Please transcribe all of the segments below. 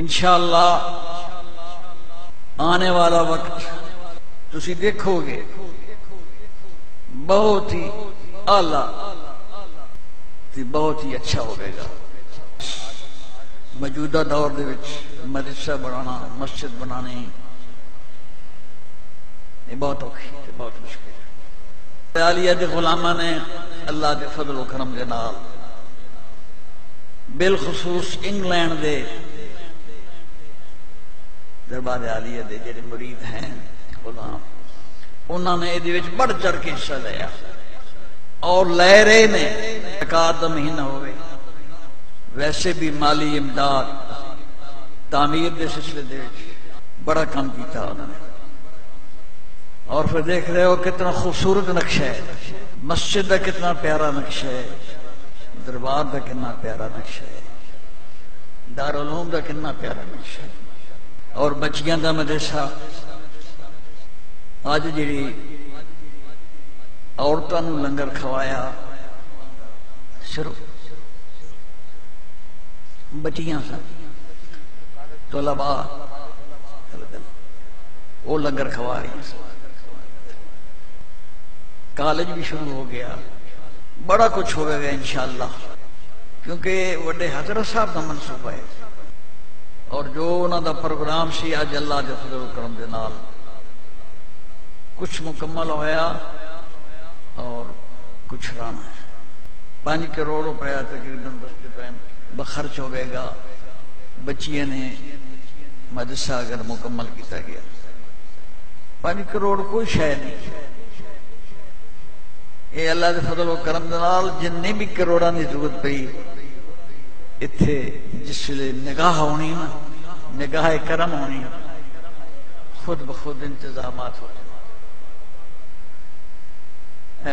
انشاءاللہ آنے والا وقت تسی دیکھو گے بہت ہی اعلیٰ بہت ہی اچھا ہوگا۔ موجودہ دور دے وچ مدرسہ بنانا، مسجد بنانے یہ بہت اوکھی ہے، بہت مشکل ہے۔ عالیہ دے غلامہ نے اللہ دے فضل و کرم دے نال بالخصوص انگلینڈ دے دربار عالیہ دے جڑے مرید ہیں غلام، انہوں نے یہ بڑھ چڑھ کے حصہ لیا اور لے رہے نے۔ زکات دا مہینہ ہوئے، ویسے بھی مالی امداد تعمیر دے سلسلے دے بڑا کام کیتا انہوں نے۔ اور پھر دیکھ رہے ہو کتنا خوبصورت نقشہ ہے، مسجد دا کتنا پیارا نقشہ ہے، دربار دا کتنا پیارا نقشہ ہے، دارالعلوم دا کتنا پیارا نقشہ ہے، اور بچیاں دا مدرسہ۔ آج جڑی عورتوں نو لنگر کھوایا صرف بچیاں سن، طلباء وہ لنگر کھوا رہی ہیں۔ کالج بھی شروع ہو گیا، بڑا کچھ ہوگا گا انشاءاللہ، کیونکہ وڈے حضرت صاحب کا منصوبہ ہے، اور جو انہوں دا پروگرام سی اج اللہ دے فضل و کرم دے نال کچھ مکمل ہویا اور کچھ رانا ہے۔ 5 کروڑ روپیہ تقریباً بخرچ ہو گئے گا، بچیاں نے مدرسہ اگر مکمل کیتا گیا۔ 5 کروڑ کوئی شے نہیں، یہ اللہ دے فضل و کرم دے نال جن بھی کروڑاں دی ضرورت پئی اتھے جس لئے نگاہ ہونی نا، نگاہ کرم ہونی، خود بخود انتظامات ہو جائے۔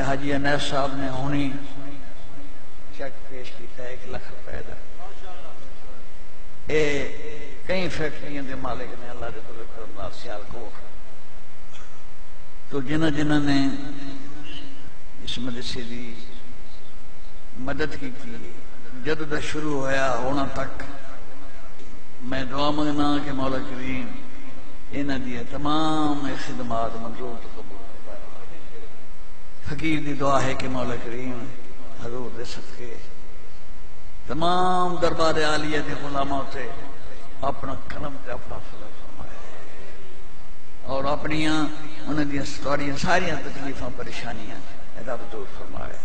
حاجی انیس صاحب نے ہونی چیک پیش کیتا ہے 1 لاکھ روپے دا۔ اے کئی فیکٹریاں دے مالک نے اللہ دے فضل و کرم نال سیالکوٹ، تو جنہ نے اس مدرسے دی مدد کی تھی جدوں دا شروع ہویا ہونا تک، میں دعا منگنا کہ مولا کریم انہاں دی تمام خدمات منظور تو قبول فرمائے۔ فقیر دی دعا ہے کہ مولا کریم حضور دے صدقے تمام دربار عالیہ دے غلاموں سے اپنا کرم تے اپنا فضل فرمائے، اور اپنیاں انہاں دی ساریاں تکلیفاں پریشانیاں رب دور فرمائے۔